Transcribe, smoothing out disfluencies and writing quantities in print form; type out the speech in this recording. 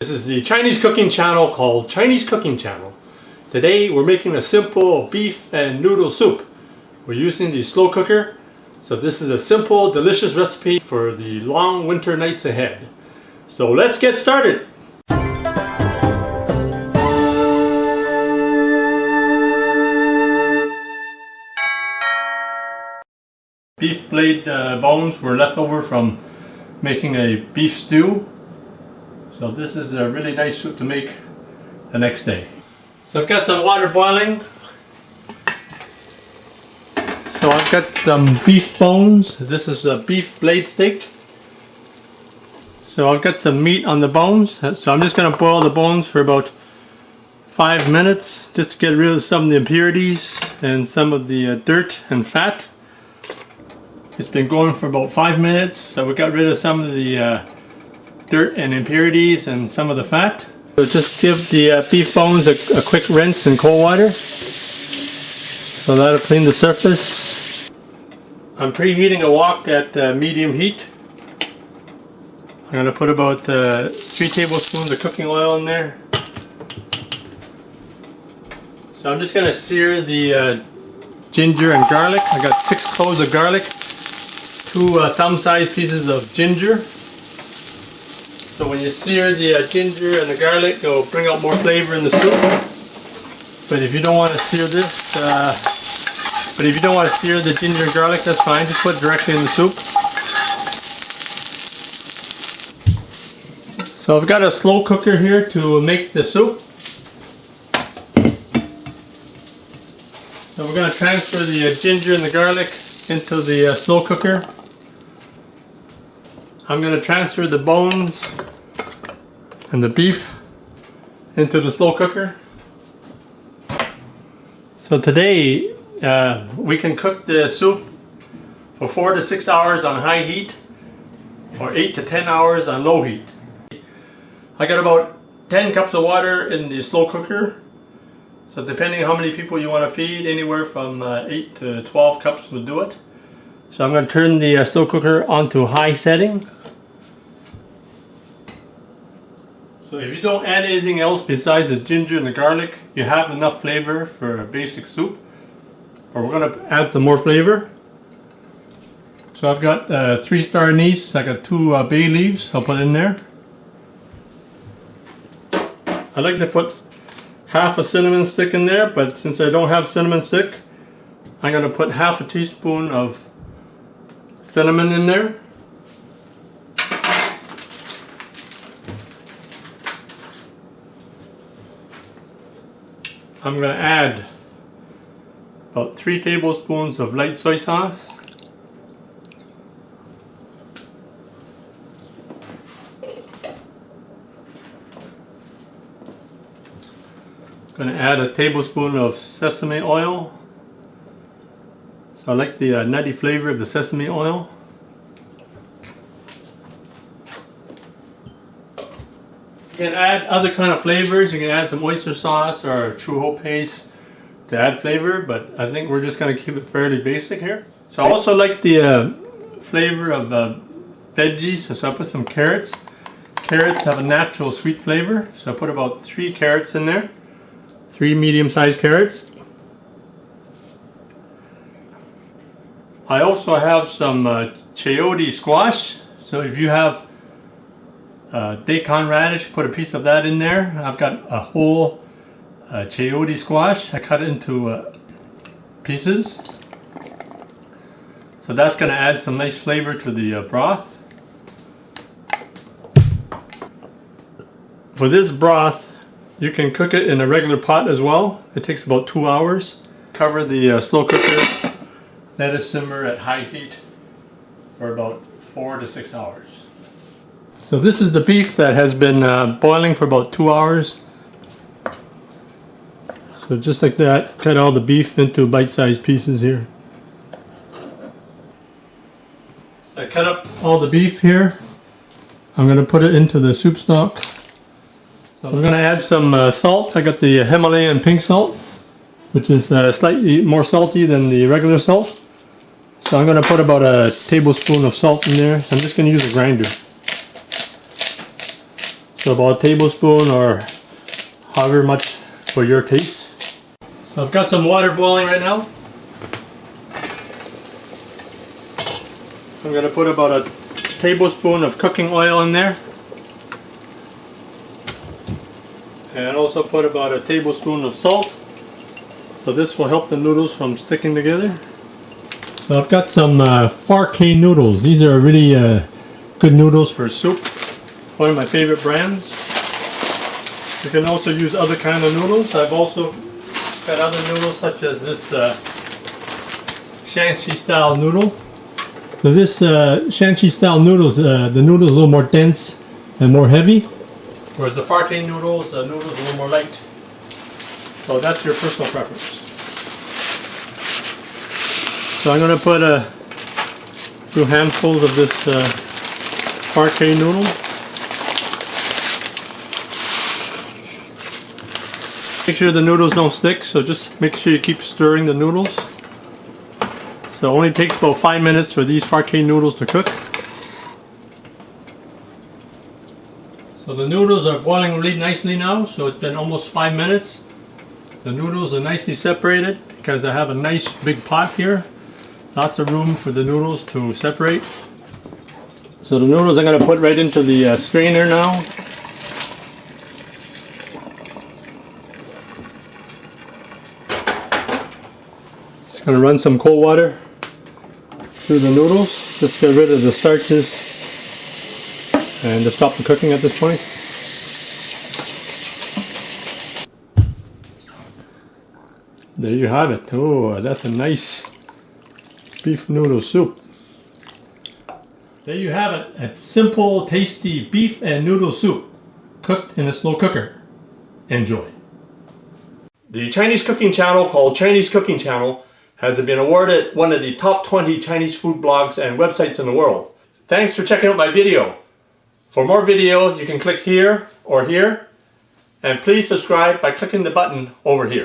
This is the Chinese cooking channel called Chinese Cooking Channel. Today we're making a simple beef and noodle soup. We're using the slow cooker. So this is a simple, delicious recipe for the long winter nights ahead. So let's get started. Beef blade bones were left over from making a beef stew. So this is a really nice soup to make the next day. So I've got some water boiling. So I've got some beef bones. This is a beef blade steak. So I've got some meat on the bones. So I'm just going to boil the bones for about 5 minutes just to get rid of some of the impurities and some of the dirt and fat. It's been going for about 5 minutes, so we got rid of some of the dirt and impurities and some of the fat. So just give the beef bones a quick rinse in cold water. So that'll clean the surface. I'm preheating a wok at medium heat. I'm going to put about 3 tablespoons of cooking oil in there. So I'm just going to sear the ginger and garlic. I got 6 cloves of garlic, 2 thumb-sized pieces of ginger. So when you sear the ginger and the garlic, it'll bring out more flavor in the soup. But if you don't want to sear this, the ginger and garlic, that's fine. Just put it directly in the soup. So I've got a slow cooker here to make the soup. So we're going to transfer the ginger and the garlic into the slow cooker. I'm going to transfer the bones and the beef into the slow cooker. So today we can cook the soup for 4 to 6 hours on high heat or 8 to 10 hours on low heat. I got about 10 cups of water in the slow cooker. So depending on how many people you want to feed, anywhere from 8 to 12 cups will do it. So I'm going to turn the slow cooker onto high setting. So if you don't add anything else besides the ginger and the garlic, you have enough flavor for a basic soup. But we're going to add some more flavor. So I've got 3-star anise, I got 2 bay leaves, I'll put in there. I like to put half a cinnamon stick in there, but since I don't have cinnamon stick, I'm going to put half a teaspoon of cinnamon in there. I'm going to add about 3 tablespoons of light soy sauce. Going to add a tablespoon of sesame oil. So I like the nutty flavor of the sesame oil. You can add other kind of flavors. You can add some oyster sauce or churro paste to add flavor, but I think we're just going to keep it fairly basic here. So I also like the flavor of veggies, so I put some carrots. Carrots have a natural sweet flavor, so I put about 3 carrots in there. 3 medium-sized carrots. I also have some chayote squash. So if you have daikon radish, put a piece of that in there. I've got a whole chayote squash. I cut it into pieces. So that's going to add some nice flavor to the broth. For this broth, you can cook it in a regular pot as well. It takes about 2 hours. Cover the slow cooker. Let it simmer at high heat for about 4 to 6 hours. So this is the beef that has been boiling for about 2 hours. So just like that, cut all the beef into bite-sized pieces here. So I cut up all the beef here. I'm going to put it into the soup stock. So we're going to add some salt. I got the Himalayan pink salt, which is slightly more salty than the regular salt. So I'm going to put about a tablespoon of salt in there. So I'm just going to use a grinder. So about a tablespoon or however much for your taste. So I've got some water boiling right now. I'm going to put about a tablespoon of cooking oil in there. And also put about a tablespoon of salt. So this will help the noodles from sticking together. So I've got some 4K noodles. These are really good noodles for soup. One of my favorite brands. You can also use other kind of noodles. I've also got other noodles such as this Shanxi style noodle. So this Shanxi style noodles, the noodle is a little more dense and more heavy. Whereas the 4K noodles, the noodles are a little more light. So that's your personal preference. So I'm going to put a few handfuls of this 4K noodle. Make sure the noodles don't stick, so just make sure you keep stirring the noodles. So it only takes about 5 minutes for these 4K noodles to cook. So the noodles are boiling really nicely now, so it's been almost 5 minutes. The noodles are nicely separated because I have a nice big pot here. Lots of room for the noodles to separate. So the noodles I'm going to put right into the strainer now. Just going to run some cold water through the noodles. Just get rid of the starches and to stop the cooking at this point. There you have it. Oh, that's a nice beef noodle soup. There you have it. A simple, tasty beef and noodle soup cooked in a slow cooker. Enjoy. The Chinese cooking channel called Chinese Cooking Channel has been awarded one of the top 20 Chinese food blogs and websites in the world. Thanks for checking out my video. For more videos, you can click here or here, and please subscribe by clicking the button over here.